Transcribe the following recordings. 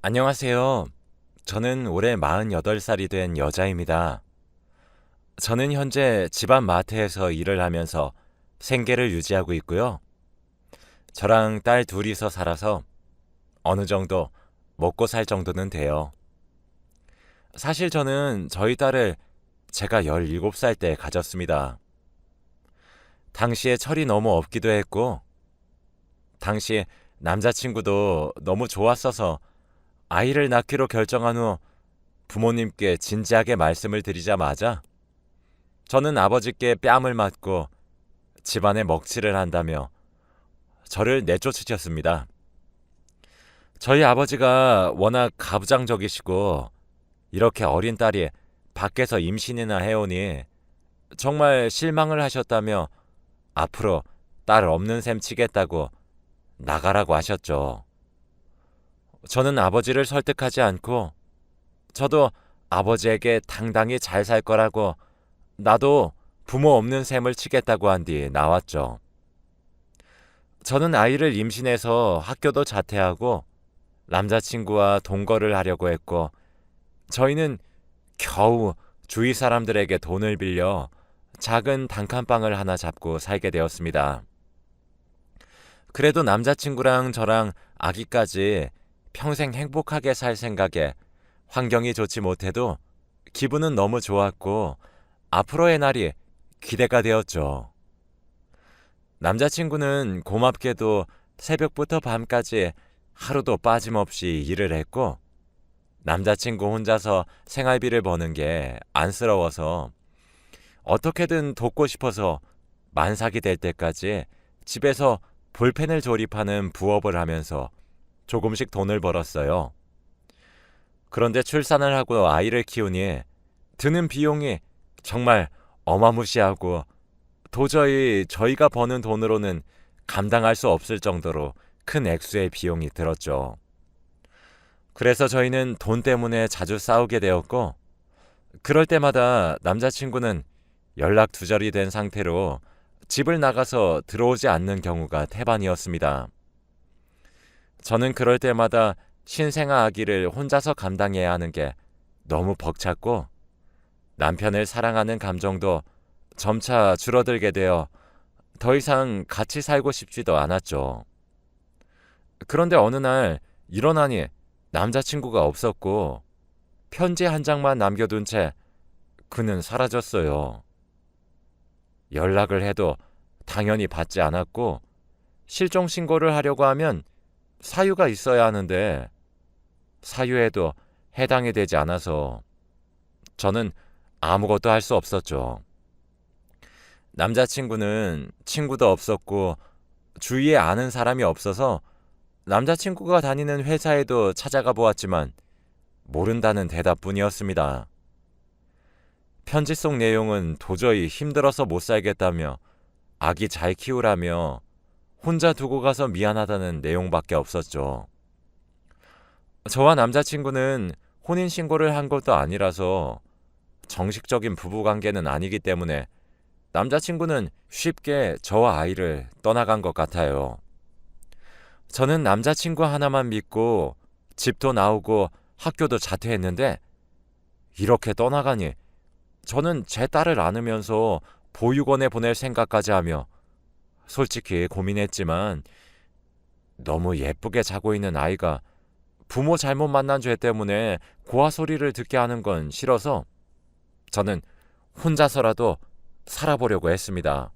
안녕하세요. 저는 올해 48살이 된 여자입니다. 저는 현재 집안 마트에서 일을 하면서 생계를 유지하고 있고요. 저랑 딸 둘이서 살아서 어느 정도 먹고 살 정도는 돼요. 사실 저는 저희 딸을 제가 17살 때 가졌습니다. 당시에 철이 너무 없기도 했고, 당시 남자친구도 너무 좋았어서 아이를 낳기로 결정한 후 부모님께 진지하게 말씀을 드리자마자 저는 아버지께 뺨을 맞고 집안에 먹칠을 한다며 저를 내쫓으셨습니다. 저희 아버지가 워낙 가부장적이시고 이렇게 어린 딸이 밖에서 임신이나 해오니 정말 실망을 하셨다며 앞으로 딸 없는 셈 치겠다고 나가라고 하셨죠. 저는 아버지를 설득하지 않고 저도 아버지에게 당당히 잘 살 거라고 나도 부모 없는 셈을 치겠다고 한 뒤 나왔죠. 저는 아이를 임신해서 학교도 자퇴하고 남자친구와 동거를 하려고 했고 저희는 겨우 주위 사람들에게 돈을 빌려 작은 단칸방을 하나 잡고 살게 되었습니다. 그래도 남자친구랑 저랑 아기까지 평생 행복하게 살 생각에 환경이 좋지 못해도 기분은 너무 좋았고 앞으로의 날이 기대가 되었죠. 남자친구는 고맙게도 새벽부터 밤까지 하루도 빠짐없이 일을 했고 남자친구 혼자서 생활비를 버는 게 안쓰러워서 어떻게든 돕고 싶어서 만삭이 될 때까지 집에서 볼펜을 조립하는 부업을 하면서 조금씩 돈을 벌었어요. 그런데 출산을 하고 아이를 키우니 드는 비용이 정말 어마무시하고 도저히 저희가 버는 돈으로는 감당할 수 없을 정도로 큰 액수의 비용이 들었죠. 그래서 저희는 돈 때문에 자주 싸우게 되었고 그럴 때마다 남자친구는 연락 두절이 된 상태로 집을 나가서 들어오지 않는 경우가 태반이었습니다. 저는 그럴 때마다 신생아 아기를 혼자서 감당해야 하는 게 너무 벅찼고 남편을 사랑하는 감정도 점차 줄어들게 되어 더 이상 같이 살고 싶지도 않았죠. 그런데 어느 날 일어나니 남자친구가 없었고 편지 한 장만 남겨둔 채 그는 사라졌어요. 연락을 해도 당연히 받지 않았고 실종 신고를 하려고 하면 사유가 있어야 하는데 사유에도 해당이 되지 않아서 저는 아무것도 할 수 없었죠. 남자친구는 친구도 없었고 주위에 아는 사람이 없어서 남자친구가 다니는 회사에도 찾아가 보았지만 모른다는 대답뿐이었습니다. 편지 속 내용은 도저히 힘들어서 못 살겠다며 아기 잘 키우라며 혼자 두고 가서 미안하다는 내용밖에 없었죠. 저와 남자친구는 혼인신고를 한 것도 아니라서 정식적인 부부관계는 아니기 때문에 남자친구는 쉽게 저와 아이를 떠나간 것 같아요. 저는 남자친구 하나만 믿고 집도 나오고 학교도 자퇴했는데 이렇게 떠나가니 저는 제 딸을 안으면서 보육원에 보낼 생각까지 하며 솔직히 고민했지만 너무 예쁘게 자고 있는 아이가 부모 잘못 만난 죄 때문에 고아 소리를 듣게 하는 건 싫어서 저는 혼자서라도 살아보려고 했습니다.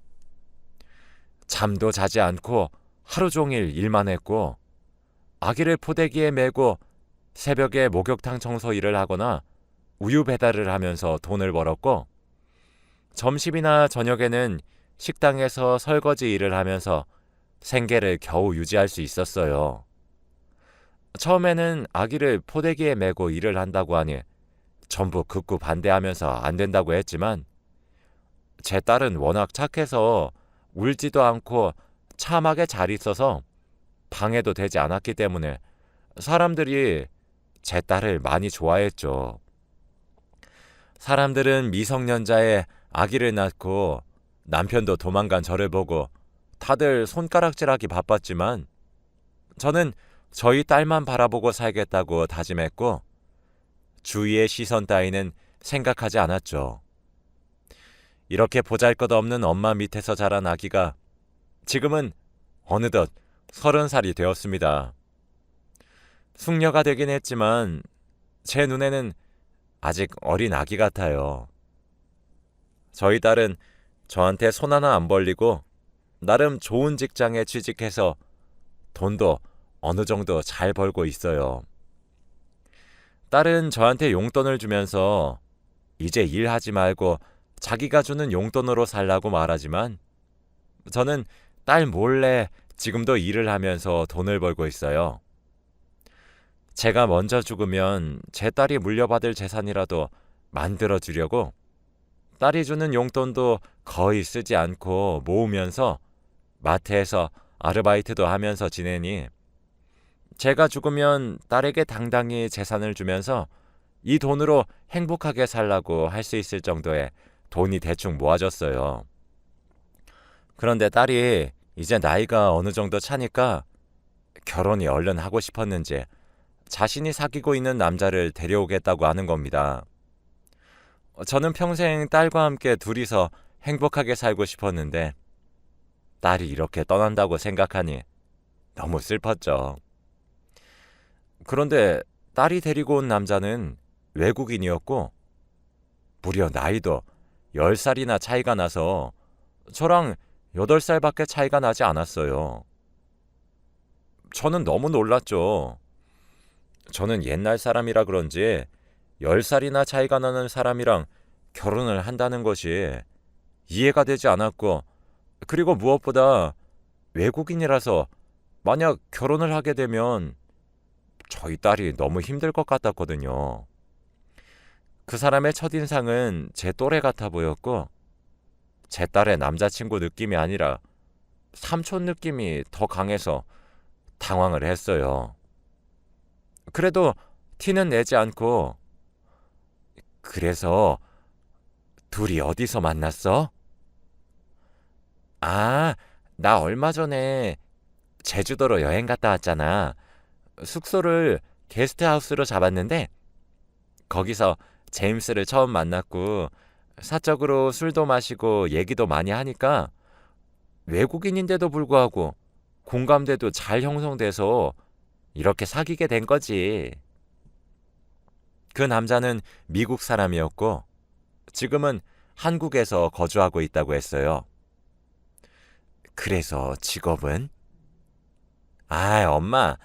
잠도 자지 않고 하루 종일 일만 했고 아기를 포대기에 메고 새벽에 목욕탕 청소 일을 하거나 우유 배달을 하면서 돈을 벌었고 점심이나 저녁에는 식당에서 설거지 일을 하면서 생계를 겨우 유지할 수 있었어요. 처음에는 아기를 포대기에 메고 일을 한다고 하니 전부 극구 반대하면서 안 된다고 했지만 제 딸은 워낙 착해서 울지도 않고 참하게 잘 있어서 방해도 되지 않았기 때문에 사람들이 제 딸을 많이 좋아했죠. 사람들은 미성년자의 아기를 낳고 남편도 도망간 저를 보고 다들 손가락질하기 바빴지만 저는 저희 딸만 바라보고 살겠다고 다짐했고 주위의 시선 따위는 생각하지 않았죠. 이렇게 보잘것없는 엄마 밑에서 자란 아기가 지금은 어느덧 30살이 되었습니다. 숙녀가 되긴 했지만 제 눈에는 아직 어린 아기 같아요. 저희 딸은 저한테 손 하나 안 벌리고 나름 좋은 직장에 취직해서 돈도 어느 정도 잘 벌고 있어요. 딸은 저한테 용돈을 주면서 이제 일하지 말고 자기가 주는 용돈으로 살라고 말하지만 저는 딸 몰래 지금도 일을 하면서 돈을 벌고 있어요. 제가 먼저 죽으면 제 딸이 물려받을 재산이라도 만들어 주려고 딸이 주는 용돈도 거의 쓰지 않고 모으면서 마트에서 아르바이트도 하면서 지내니 제가 죽으면 딸에게 당당히 재산을 주면서 이 돈으로 행복하게 살라고 할 수 있을 정도의 돈이 대충 모아졌어요. 그런데 딸이 이제 나이가 어느 정도 차니까 결혼이 얼른 하고 싶었는지 자신이 사귀고 있는 남자를 데려오겠다고 하는 겁니다. 저는 평생 딸과 함께 둘이서 행복하게 살고 싶었는데 딸이 이렇게 떠난다고 생각하니 너무 슬펐죠. 그런데 딸이 데리고 온 남자는 외국인이었고 무려 나이도 10살이나 차이가 나서 저랑 8살밖에 차이가 나지 않았어요. 저는 너무 놀랐죠. 저는 옛날 사람이라 그런지 10살이나 차이가 나는 사람이랑 결혼을 한다는 것이 이해가 되지 않았고 그리고 무엇보다 외국인이라서 만약 결혼을 하게 되면 저희 딸이 너무 힘들 것 같았거든요. 그 사람의 첫인상은 제 또래 같아 보였고 제 딸의 남자친구 느낌이 아니라 삼촌 느낌이 더 강해서 당황을 했어요. 그래도 티는 내지 않고 그래서 둘이 어디서 만났어? 아, 나 얼마 전에 제주도로 여행 갔다 왔잖아. 숙소를 게스트하우스로 잡았는데 거기서 제임스를 처음 만났고 사적으로 술도 마시고 얘기도 많이 하니까 외국인인데도 불구하고 공감대도 잘 형성돼서 이렇게 사귀게 된 거지. 그 남자는 미국 사람이었고 지금은 한국에서 거주하고 있다고 했어요. 그래서 직업은? 엄마,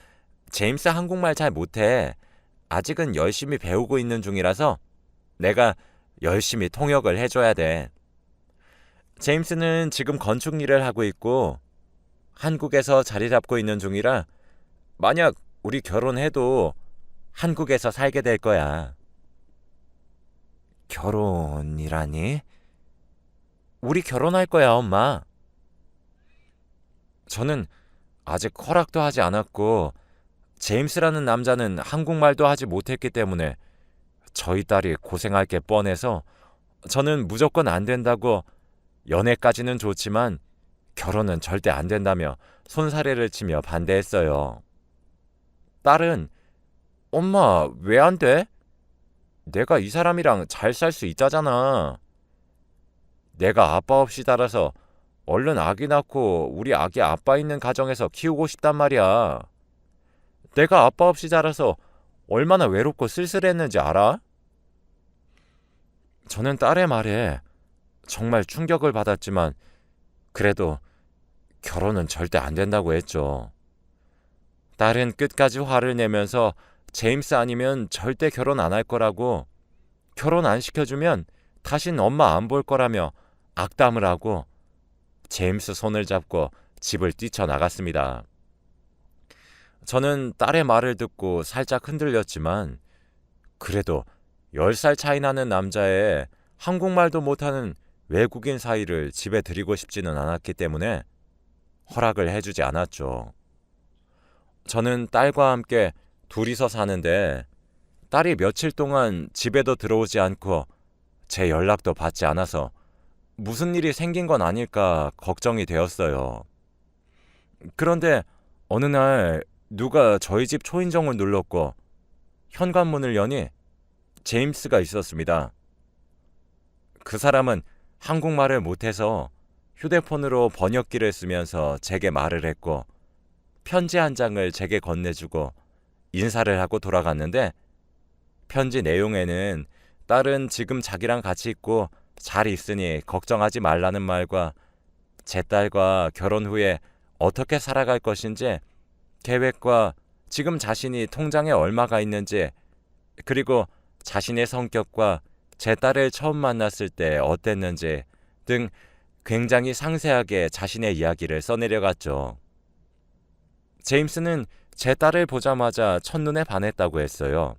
제임스 한국말 잘 못해. 아직은 열심히 배우고 있는 중이라서 내가 열심히 통역을 해줘야 돼. 제임스는 지금 건축 일을 하고 있고 한국에서 자리 잡고 있는 중이라 만약 우리 결혼해도 한국에서 살게 될 거야. 결혼이라니? 우리 결혼할 거야, 엄마. 저는 아직 허락도 하지 않았고 제임스라는 남자는 한국말도 하지 못했기 때문에 저희 딸이 고생할 게 뻔해서 저는 무조건 안 된다고 연애까지는 좋지만 결혼은 절대 안 된다며 손사래를 치며 반대했어요. 딸은 엄마 왜 안 돼? 내가 이 사람이랑 잘 살 수 있다잖아. 내가 아빠 없이 자라서 얼른 아기 낳고 우리 아기 아빠 있는 가정에서 키우고 싶단 말이야. 내가 아빠 없이 자라서 얼마나 외롭고 쓸쓸했는지 알아? 저는 딸의 말에 정말 충격을 받았지만 그래도 결혼은 절대 안 된다고 했죠. 딸은 끝까지 화를 내면서 제임스 아니면 절대 결혼 안 할 거라고 결혼 안 시켜주면 다신 엄마 안 볼 거라며 악담을 하고 제임스 손을 잡고 집을 뛰쳐나갔습니다. 저는 딸의 말을 듣고 살짝 흔들렸지만 그래도 10살 차이 나는 남자의 한국말도 못하는 외국인 사이를 집에 들이고 싶지는 않았기 때문에 허락을 해주지 않았죠. 저는 딸과 함께 둘이서 사는데 딸이 며칠 동안 집에도 들어오지 않고 제 연락도 받지 않아서 무슨 일이 생긴 건 아닐까 걱정이 되었어요. 그런데 어느 날 누가 저희 집 초인종을 눌렀고 현관문을 여니 제임스가 있었습니다. 그 사람은 한국말을 못해서 휴대폰으로 번역기를 쓰면서 제게 말을 했고 편지 한 장을 제게 건네주고 인사를 하고 돌아갔는데 편지 내용에는 딸은 지금 자기랑 같이 있고 잘 있으니 걱정하지 말라는 말과 제 딸과 결혼 후에 어떻게 살아갈 것인지 계획과 지금 자신이 통장에 얼마가 있는지 그리고 자신의 성격과 제 딸을 처음 만났을 때 어땠는지 등 굉장히 상세하게 자신의 이야기를 써내려갔죠. 제임스는 제 딸을 보자마자 첫눈에 반했다고 했어요.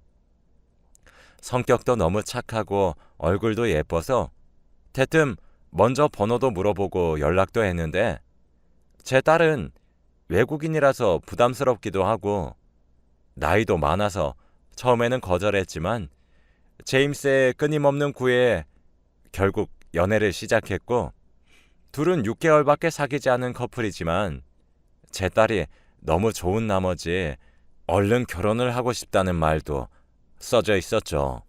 성격도 너무 착하고 얼굴도 예뻐서 대뜸 먼저 번호도 물어보고 연락도 했는데 제 딸은 외국인이라서 부담스럽기도 하고 나이도 많아서 처음에는 거절했지만 제임스의 끊임없는 구애에 결국 연애를 시작했고 둘은 6개월밖에 사귀지 않은 커플이지만 제 딸이 너무 좋은 나머지 얼른 결혼을 하고 싶다는 말도 써져 있었죠.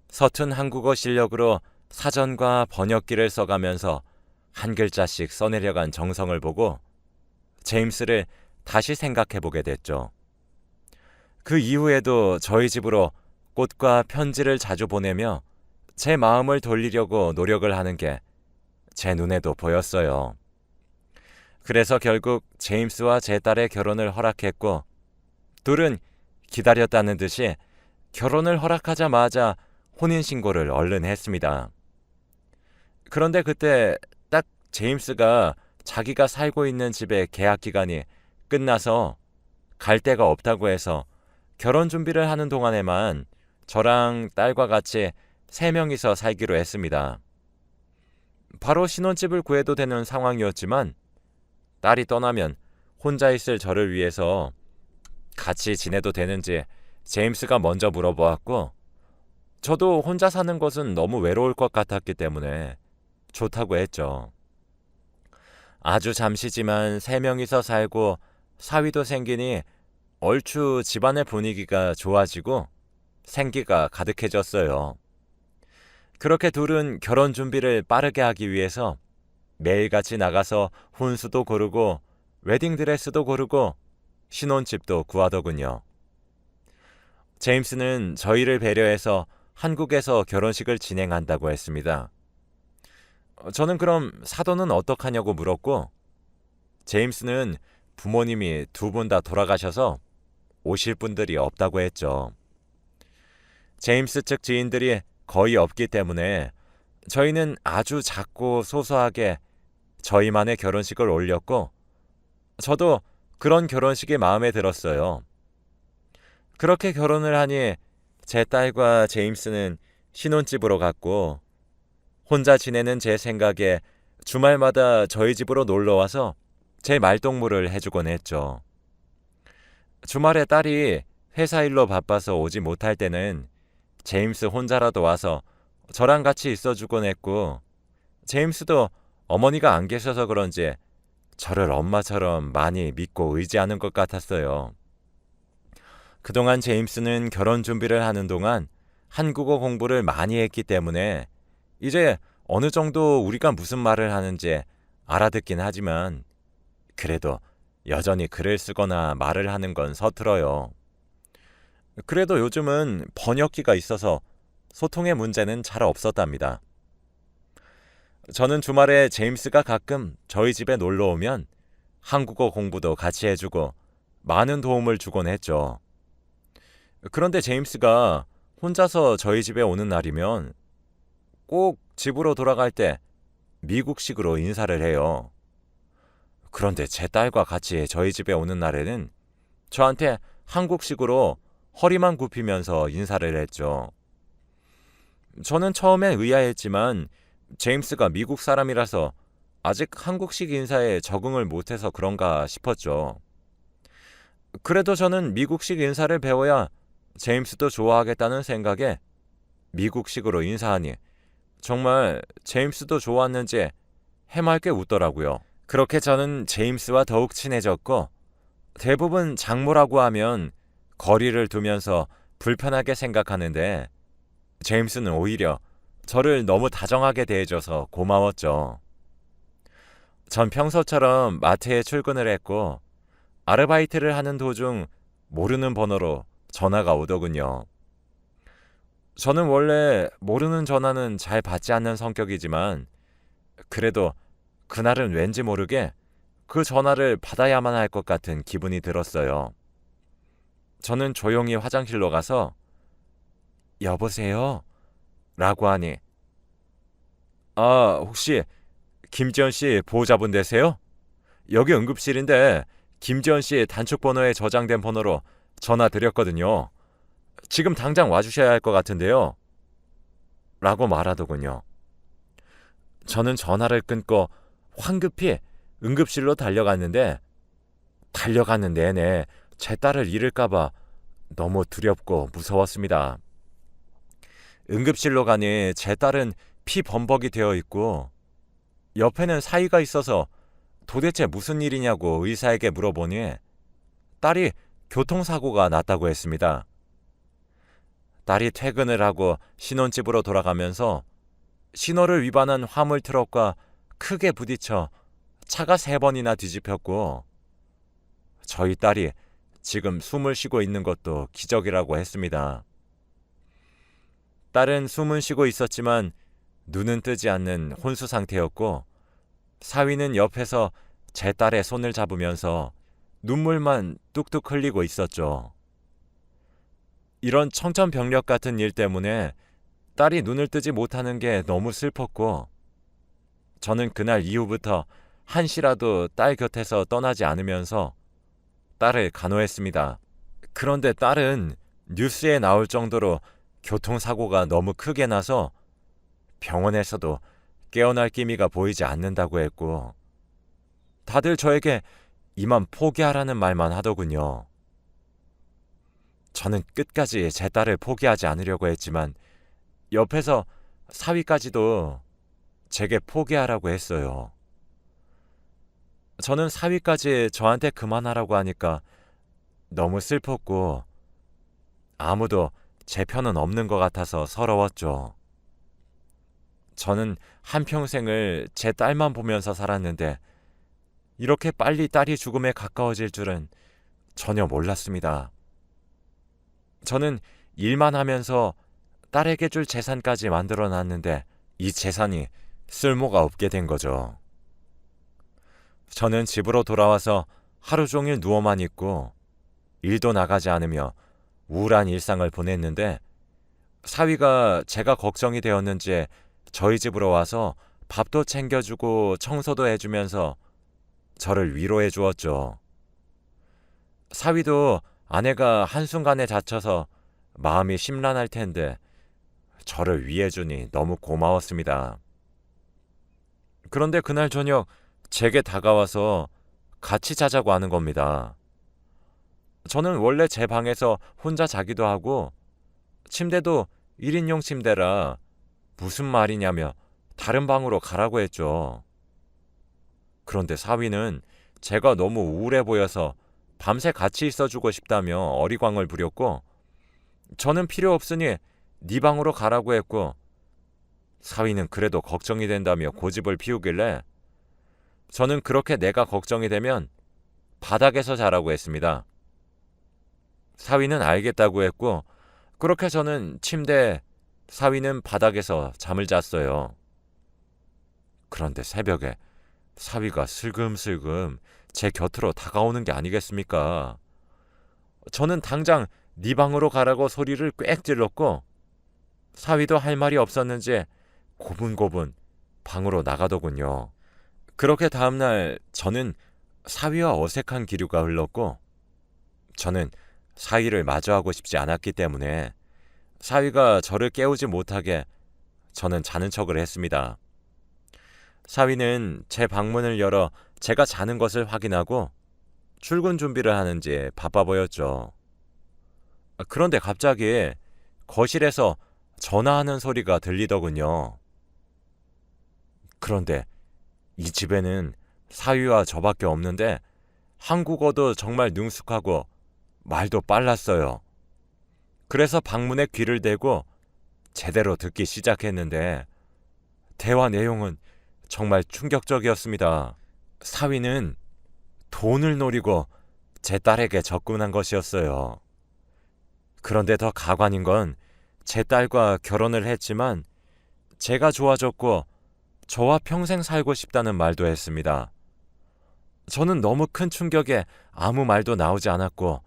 서툰 한국어 실력으로 사전과 번역기를 써가면서 한 글자씩 써내려간 정성을 보고 제임스를 다시 생각해보게 됐죠. 그 이후에도 저희 집으로 꽃과 편지를 자주 보내며 제 마음을 돌리려고 노력을 하는 게 제 눈에도 보였어요. 그래서 결국 제임스와 제 딸의 결혼을 허락했고 둘은 기다렸다는 듯이 결혼을 허락하자마자 혼인신고를 얼른 했습니다. 그런데 그때 딱 제임스가 자기가 살고 있는 집의 계약 기간이 끝나서 갈 데가 없다고 해서 결혼 준비를 하는 동안에만 저랑 딸과 같이 3명이서 살기로 했습니다. 바로 신혼집을 구해도 되는 상황이었지만 딸이 떠나면 혼자 있을 저를 위해서 같이 지내도 되는지 제임스가 먼저 물어보았고 저도 혼자 사는 것은 너무 외로울 것 같았기 때문에 좋다고 했죠. 아주 잠시지만 3명이서 살고 사위도 생기니 얼추 집안의 분위기가 좋아지고 생기가 가득해졌어요. 그렇게 둘은 결혼 준비를 빠르게 하기 위해서 매일같이 나가서 혼수도 고르고 웨딩드레스도 고르고 신혼집도 구하더군요. 제임스는 저희를 배려해서 한국에서 결혼식을 진행한다고 했습니다. 저는 그럼 사돈은 어떡하냐고 물었고 제임스는 부모님이 2분 다 돌아가셔서 오실 분들이 없다고 했죠. 제임스 측 지인들이 거의 없기 때문에 저희는 아주 작고 소소하게 저희만의 결혼식을 올렸고 저도 그런 결혼식이 마음에 들었어요. 그렇게 결혼을 하니 제 딸과 제임스는 신혼집으로 갔고 혼자 지내는 제 생각에 주말마다 저희 집으로 놀러와서 제 말동무를 해주곤 했죠. 주말에 딸이 회사 일로 바빠서 오지 못할 때는 제임스 혼자라도 와서 저랑 같이 있어주곤 했고 제임스도 어머니가 안 계셔서 그런지 저를 엄마처럼 많이 믿고 의지하는 것 같았어요. 그동안 제임스는 결혼 준비를 하는 동안 한국어 공부를 많이 했기 때문에 이제 어느 정도 우리가 무슨 말을 하는지 알아듣긴 하지만 그래도 여전히 글을 쓰거나 말을 하는 건 서툴어요. 그래도 요즘은 번역기가 있어서 소통의 문제는 잘 없었답니다. 저는 주말에 제임스가 가끔 저희 집에 놀러 오면 한국어 공부도 같이 해주고 많은 도움을 주곤 했죠. 그런데 제임스가 혼자서 저희 집에 오는 날이면 꼭 집으로 돌아갈 때 미국식으로 인사를 해요. 그런데 제 딸과 같이 저희 집에 오는 날에는 저한테 한국식으로 허리만 굽히면서 인사를 했죠. 저는 처음엔 의아했지만 제임스가 미국 사람이라서 아직 한국식 인사에 적응을 못해서 그런가 싶었죠. 그래도 저는 미국식 인사를 배워야 제임스도 좋아하겠다는 생각에 미국식으로 인사하니 정말 제임스도 좋았는지 해맑게 웃더라고요. 그렇게 저는 제임스와 더욱 친해졌고 대부분 장모라고 하면 거리를 두면서 불편하게 생각하는데 제임스는 오히려 저를 너무 다정하게 대해줘서 고마웠죠. 전 평소처럼 마트에 출근을 했고 아르바이트를 하는 도중 모르는 번호로 전화가 오더군요. 저는 원래 모르는 전화는 잘 받지 않는 성격이지만 그래도 그날은 왠지 모르게 그 전화를 받아야만 할 것 같은 기분이 들었어요. 저는 조용히 화장실로 가서 여보세요? 라고 하니 혹시 김지연 씨 보호자분 되세요? 여기 응급실인데 김지연 씨 단축 번호에 저장된 번호로 전화 드렸거든요. 지금 당장 와주셔야 할 것 같은데요. 라고 말하더군요. 저는 전화를 끊고 황급히 응급실로 달려가는 내내 제 딸을 잃을까봐 너무 두렵고 무서웠습니다. 응급실로 가니 제 딸은 피범벅이 되어 있고 옆에는 사위가 있어서 도대체 무슨 일이냐고 의사에게 물어보니 딸이 교통사고가 났다고 했습니다. 딸이 퇴근을 하고 신혼집으로 돌아가면서 신호를 위반한 화물 트럭과 크게 부딪혀 차가 3번이나 뒤집혔고 저희 딸이 지금 숨을 쉬고 있는 것도 기적이라고 했습니다. 딸은 숨은 쉬고 있었지만 눈은 뜨지 않는 혼수 상태였고 사위는 옆에서 제 딸의 손을 잡으면서 눈물만 뚝뚝 흘리고 있었죠. 이런 청천벽력 같은 일 때문에 딸이 눈을 뜨지 못하는 게 너무 슬펐고 저는 그날 이후부터 한시라도 딸 곁에서 떠나지 않으면서 딸을 간호했습니다. 그런데 딸은 뉴스에 나올 정도로 교통사고가 너무 크게 나서 병원에서도 깨어날 기미가 보이지 않는다고 했고 다들 저에게 이만 포기하라는 말만 하더군요. 저는 끝까지 제 딸을 포기하지 않으려고 했지만 옆에서 사위까지도 제게 포기하라고 했어요. 저는 사위까지 저한테 그만하라고 하니까 너무 슬펐고 아무도 제 편은 없는 것 같아서 서러웠죠. 저는 한평생을 제 딸만 보면서 살았는데 이렇게 빨리 딸이 죽음에 가까워질 줄은 전혀 몰랐습니다. 저는 일만 하면서 딸에게 줄 재산까지 만들어 놨는데 이 재산이 쓸모가 없게 된 거죠. 저는 집으로 돌아와서 하루 종일 누워만 있고 일도 나가지 않으며 우울한 일상을 보냈는데 사위가 제가 걱정이 되었는지 저희 집으로 와서 밥도 챙겨주고 청소도 해주면서 저를 위로해 주었죠. 사위도 아내가 한순간에 다쳐서 마음이 심란할 텐데 저를 위해주니 너무 고마웠습니다. 그런데 그날 저녁 제게 다가와서 같이 자자고 하는 겁니다. 저는 원래 제 방에서 혼자 자기도 하고 침대도 1인용 침대라 무슨 말이냐며 다른 방으로 가라고 했죠. 그런데 사위는 제가 너무 우울해 보여서 밤새 같이 있어주고 싶다며 어리광을 부렸고 저는 필요 없으니 네 방으로 가라고 했고 사위는 그래도 걱정이 된다며 고집을 피우길래 저는 그렇게 내가 걱정이 되면 바닥에서 자라고 했습니다. 사위는 알겠다고 했고 그렇게 저는 침대, 사위는 바닥에서 잠을 잤어요. 그런데 새벽에 사위가 슬금슬금 제 곁으로 다가오는 게 아니겠습니까? 저는 당장 네 방으로 가라고 소리를 꽥 질렀고 사위도 할 말이 없었는지 고분고분 방으로 나가더군요. 그렇게 다음날 저는 사위와 어색한 기류가 흘렀고 저는 사위를 마주하고 싶지 않았기 때문에 사위가 저를 깨우지 못하게 저는 자는 척을 했습니다. 사위는 제 방문을 열어 제가 자는 것을 확인하고 출근 준비를 하는지 바빠 보였죠. 그런데 갑자기 거실에서 전화하는 소리가 들리더군요. 그런데 이 집에는 사위와 저밖에 없는데 한국어도 정말 능숙하고 말도 빨랐어요. 그래서 방문에 귀를 대고 제대로 듣기 시작했는데 대화 내용은 정말 충격적이었습니다. 사위는 돈을 노리고 제 딸에게 접근한 것이었어요. 그런데 더 가관인 건 제 딸과 결혼을 했지만 제가 좋아졌고 저와 평생 살고 싶다는 말도 했습니다. 저는 너무 큰 충격에 아무 말도 나오지 않았고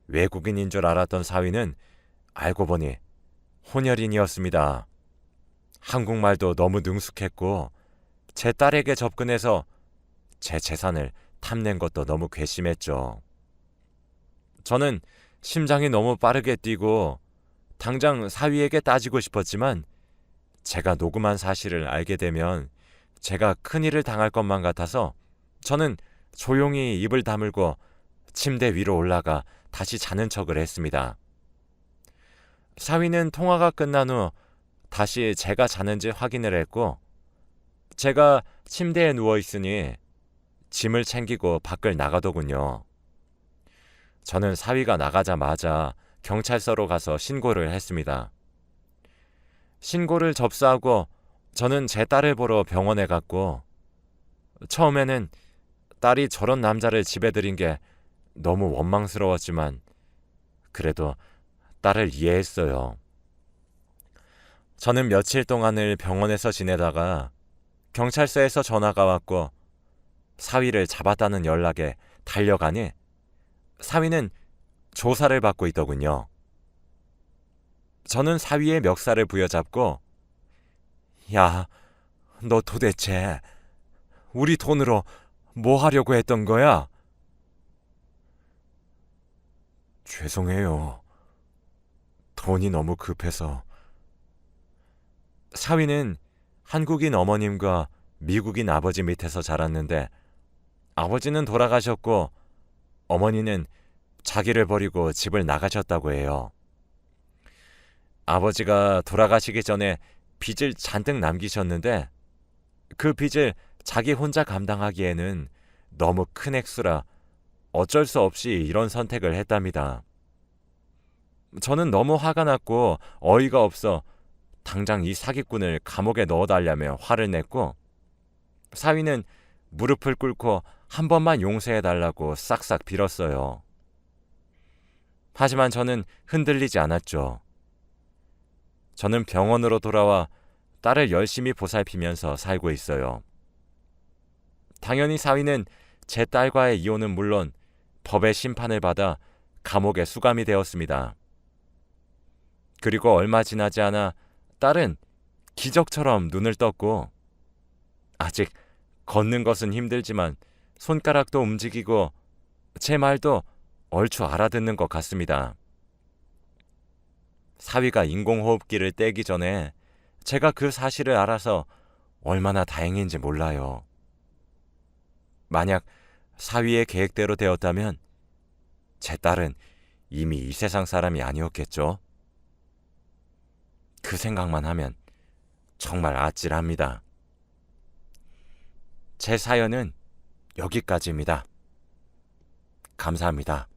외국인인 줄 알았던 사위는 알고 보니 혼혈인이었습니다. 한국말도 너무 능숙했고 제 딸에게 접근해서 제 재산을 탐낸 것도 너무 괘씸했죠. 저는 심장이 너무 빠르게 뛰고 당장 사위에게 따지고 싶었지만 제가 녹음한 사실을 알게 되면 제가 큰일을 당할 것만 같아서 저는 조용히 입을 다물고 침대 위로 올라가 다시 자는 척을 했습니다. 사위는 통화가 끝난 후 다시 제가 자는지 확인을 했고 제가 침대에 누워있으니 짐을 챙기고 밖을 나가더군요. 저는 사위가 나가자마자 경찰서로 가서 신고를 했습니다. 신고를 접수하고 저는 제 딸을 보러 병원에 갔고 처음에는 딸이 저런 남자를 집에 들인 게 너무 원망스러웠지만 그래도 딸을 이해했어요. 저는 며칠 동안을 병원에서 지내다가 경찰서에서 전화가 왔고 사위를 잡았다는 연락에 달려가니 사위는 조사를 받고 있더군요. 저는 사위의 멱살을 부여잡고 야, 너 도대체 우리 돈으로 뭐 하려고 했던 거야? 죄송해요. 돈이 너무 급해서. 사위는 한국인 어머님과 미국인 아버지 밑에서 자랐는데 아버지는 돌아가셨고 어머니는 자기를 버리고 집을 나가셨다고 해요. 아버지가 돌아가시기 전에 빚을 잔뜩 남기셨는데 그 빚을 자기 혼자 감당하기에는 너무 큰 액수라 어쩔 수 없이 이런 선택을 했답니다. 저는 너무 화가 났고 어이가 없어 당장 이 사기꾼을 감옥에 넣어달라며 화를 냈고 사위는 무릎을 꿇고 한 번만 용서해달라고 싹싹 빌었어요. 하지만 저는 흔들리지 않았죠. 저는 병원으로 돌아와 딸을 열심히 보살피면서 살고 있어요. 당연히 사위는 제 딸과의 이혼은 물론 법의 심판을 받아 감옥에 수감이 되었습니다. 그리고 얼마 지나지 않아 딸은 기적처럼 눈을 떴고 아직 걷는 것은 힘들지만 손가락도 움직이고 제 말도 얼추 알아듣는 것 같습니다. 사위가 인공호흡기를 떼기 전에 제가 그 사실을 알아서 얼마나 다행인지 몰라요. 만약 사위의 계획대로 되었다면 제 딸은 이미 이 세상 사람이 아니었겠죠. 그 생각만 하면 정말 아찔합니다. 제 사연은 여기까지입니다. 감사합니다.